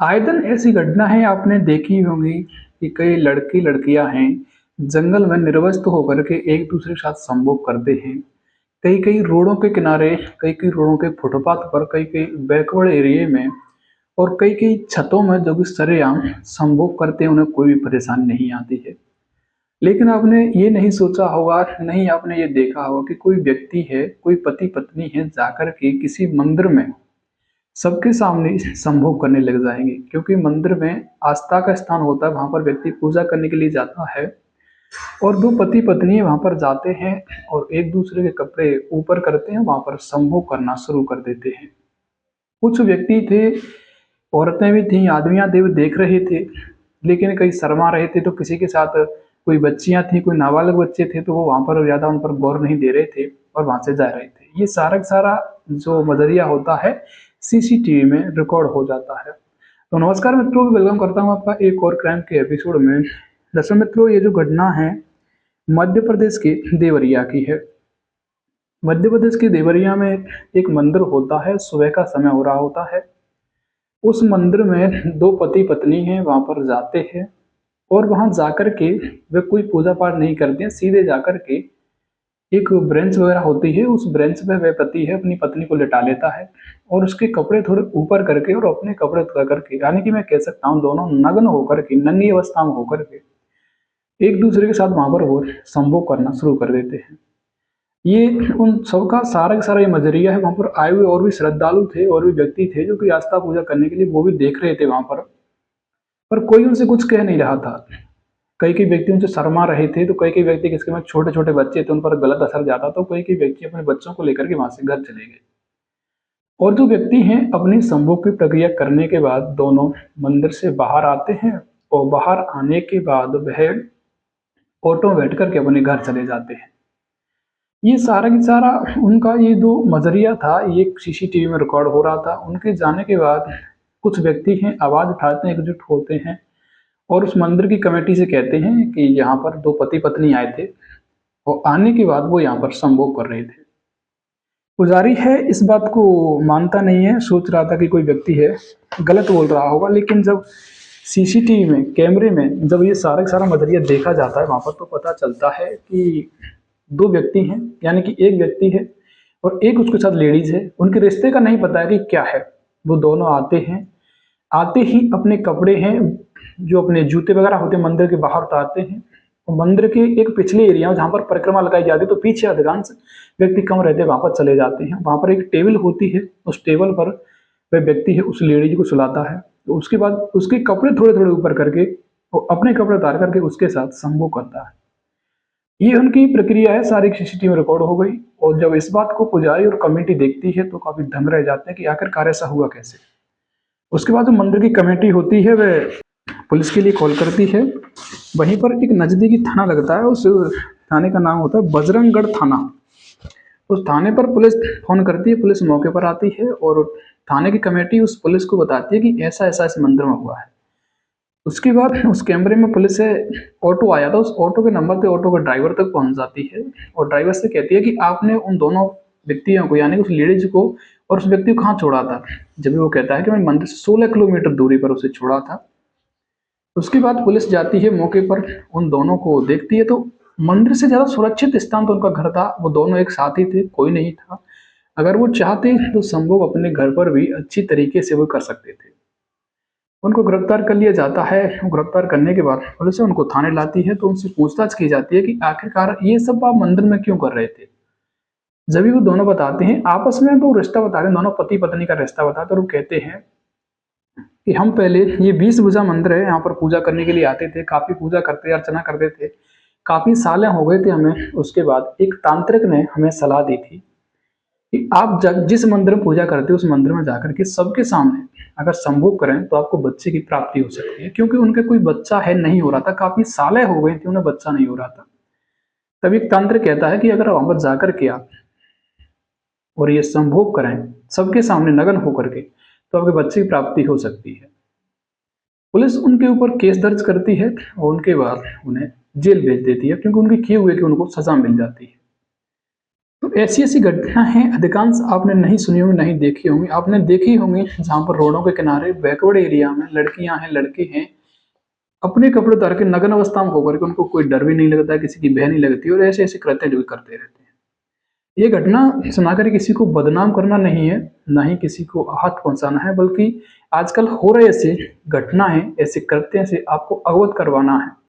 आए दिन ऐसी घटनाएँ आपने देखी होंगी कि कई लड़के लड़कियाँ हैं, जंगल में निर्वस्त्र होकर के एक-दूसरे के साथ संभोग करते हैं। कई-कई रोडों के किनारे, कई-कई रोडों के फुटपाथ पर, कई-कई बैकवर्ड एरिये में और कई-कई छतों में जो कि सरेआम संभोग करते हैं, उन्हें कोई भी परेशानी नहीं आती है। लेकिन आपने ये नहीं सोचा होगा, नहीं आपने ये देखा होगा कि कोई व्यक्ति है, कोई पति-पत्नी है, जाकर के किसी मंदिर में सबके सामने संभोग करने लग जाएँगे, क्योंकि मंदिर में आस्था का स्थान होता है, वहाँ पर व्यक्ति पूजा करने के लिए जाता है और 2 पति-पत्नी वहाँ पर जाते हैं और एक-दूसरे के कपड़े ऊपर करते हैं, वहाँ पर संभोग करना शुरू कर देते हैं। कुछ व्यक्ति थे, औरतें भी थीं, आदमियाँ थे, वो देख रहे थे, लेकिन कई शर्मा रहे थे, तो किसी के साथ कोई बच्चियाँ थीं, कोई नाबालिग बच्चे थे, तो वो वहाँ पर ज़्यादा उन पर गौर नहीं दे रहे थे और वहाँ से जा रहे थे। ये सारा का सारा जो नज़रिया होता है, सीसीटीवी में रिकॉर्ड हो जाता है। तो नमस्कार मित्रों, वेलकम करता हूँ आपका एक और क्राइम के एपिसोड में। दरअसल मित्रों, ये जो घटना है, मध्य प्रदेश के देवरिया की है। मध्य प्रदेश के देवरिया में एक मंदिर होता है, सुबह का समय हो रहा होता है। उस मंदिर में 2 पति-पत्नी हैं, वहाँ पर जाते हैं और वहाँ जाकर के वे कोई पूजा-पाठ नहीं करते हैं, सीधे जाकर के एक ब्रेंच वगैरह होती है, उस ब्रेंच पे वह पति है अपनी पत्नी को लिटा लेता है और उसके कपड़े थोड़े ऊपर करके और अपने कपड़े उतार करके, यानी कि मैं कह सकता हूँ दोनों नग्न होकर के, नंगी अवस्था में होकर के एक-दूसरे के साथ वहाँ पर वो संभोग करना शुरू कर देते हैं। ये उन सबका सारा का सारा ये नज़रिया है, वहाँ पर आए हुए और भी श्रद्धालु थे और भी व्यक्ति थे जो कि आस्था पूजा करने के लिए वो भी देख रहे थे वहाँ पर कोई उनसे कुछ कह नहीं रहा था। कई-कई व्यक्ति उनसे शर्मा रहे थे, तो कई-कई व्यक्ति जिसके में छोटे-छोटे बच्चे थे, उन पर गलत असर जाता, तो कई-कई व्यक्ति अपने बच्चों को लेकर के वहाँ से घर चले गए। और जो व्यक्ति हैं, अपनी संभोग की प्रक्रिया करने के बाद दोनों मंदिर से बाहर आते हैं और बाहर आने के बाद वह ऑटो में बैठ कर के अपने घर चले जाते हैं। ये सारा की सारा उनका ये जो नज़रिया था, ये सीसीटीवी में रिकॉर्ड हो रहा था। उनके जाने के बाद कुछ व्यक्ति हैं, आवाज़ उठाते हैं, एकजुट होते हैं और उस मंदिर की कमेटी से कहते हैं कि यहाँ पर 2 पति-पत्नी आए थे और आने के बाद वो यहाँ पर संभोग कर रहे थे। पुजारी है इस बात को मानता नहीं है, सोच रहा था कि कोई व्यक्ति है, गलत बोल रहा होगा, लेकिन जब सीसीटीवी में, कैमरे में जब ये सारा का सारा नज़रिया देखा जाता है वहाँ पर, तो पता चलता है कि 2 व्यक्ति हैं, यानी कि एक व्यक्ति है और एक उसके साथ लेडीज़ है। उनके रिश्ते का नहीं पता है कि क्या है। वो दोनों आते हैं, आते ही अपने कपड़े हैं, जो अपने जूते वगैरह होते हैं, मंदिर के बाहर उतारते हैं और मंदिर के एक पिछले एरिया जहाँ पर परिक्रमा लगाई जाती है, तो पीछे अधिकांश व्यक्ति कम रहते हैं, वहाँ पर चले जाते हैं। वहाँ पर एक टेबल होती है, उस टेबल पर वह व्यक्ति है उस लेडीज को सुलाता है। तो उसके बाद उसके कपड़े थोड़े-थोड़े ऊपर करके और अपने कपड़े उतार करके उसके साथ संभोग करता है। ये उनकी प्रक्रिया है, सारी सीसीटीवी में रिकॉर्ड हो गई और जब इस बात को पुजारी और कमेटी देखती है, तो काफ़ी दंग रह जाते हैं कि आखिरकार ऐसा हुआ कैसे? उसके बाद जो मंदिर की कमेटी होती है, वह पुलिस के लिए कॉल करती है। वहीं पर एक नज़दीकी थाना लगता है, उस थाने का नाम होता है बजरंगगढ़ थाना। उस थाने पर पुलिस फ़ोन करती है, पुलिस मौके पर आती है और थाने की कमेटी उस पुलिस को बताती है कि ऐसा-ऐसा इस मंदिर में हुआ है। उसके बाद उस कैमरे में पुलिस से ऑटो आया था, उस ऑटो के नंबर पे ऑटो के ड्राइवर तक पहुँच जाती है और ड्राइवर से कहती है कि आपने उन दोनों व्यक्तियों को, यानी कि उस लेडीज़ को और उस व्यक्ति को कहाँ छोड़ा था? जब भी वो कहता है कि मैं मंदिर से 16 किलोमीटर दूरी पर उसे छोड़ा था। उसके बाद पुलिस जाती है मौके पर, उन दोनों को देखती है, तो मंदिर से ज़्यादा सुरक्षित स्थान तो उनका घर था। वो दोनों एक साथ ही थे, कोई नहीं था। अगर वो चाहते तो संभव अपने घर पर भी अच्छी तरीके से वो कर सकते थे। उनको गिरफ्तार कर लिया जाता है। गिरफ्तार करने के बाद पुलिस उनको थाने लाती है, तो उनसे पूछताछ की जाती है कि आखिरकार ये सब आप मंदिर में क्यों कर रहे थे? जब भी वो दोनों बताते हैं, आपस में तो रिश्ता बता रहे हैं, दोनों पति-पत्नी का रिश्ता बताते हैं और वो कहते हैं कि हम पहले, ये 20 भुजा मंदिर है, यहाँ पर पूजा करने के लिए आते थे, काफ़ी पूजा करते, अर्चना करते थे। काफ़ी सालें हो गए थे हमें। उसके बाद एक तांत्रिक ने हमें सलाह दी थी कि आप जब जिस मंदिर में पूजा करते हो, उस मंदिर में जाकर के सबके सामने अगर संभोग करें, तो आपको बच्चे की प्राप्ति हो सकती है। क्योंकि उनके कोई बच्चा है नहीं हो रहा था, काफ़ी सालें हो गई थी, उन्हें बच्चा नहीं हो रहा था। तब एक तांत्रिक कहता है कि अगर वहाँ पर जाकर के आप और ये संभोग करें, सबके सामने नग्न होकर के, तो आपके बच्चे की प्राप्ति हो सकती है। पुलिस उनके ऊपर केस दर्ज करती है और उनके बाद उन्हें जेल भेज देती है, क्योंकि उनके किए हुए की उनको सज़ा मिल जाती है। तो ऐसी-ऐसी घटनाएँ अधिकांश आपने नहीं सुनी होंगी, नहीं देखी होंगी। आपने देखी होंगी जहाँ पर रोडों के किनारे बैकवर्ड एरिया में लड़कियाँ हैं, लड़के हैं, अपने कपड़े उतार के नग्न अवस्था में होकर के उनको कोई डर भी नहीं लगता है, किसी की भय नहीं लगती और ऐसे-ऐसे कृत्य जो करते रहते हैं। ये घटना सुनाकर किसी को बदनाम करना नहीं है, ना ही किसी को आहत पहुँचाना है, बल्कि आजकल हो रहे ऐसे घटनाएँ, ऐसे कृत्य से आपको अवगत करवाना है।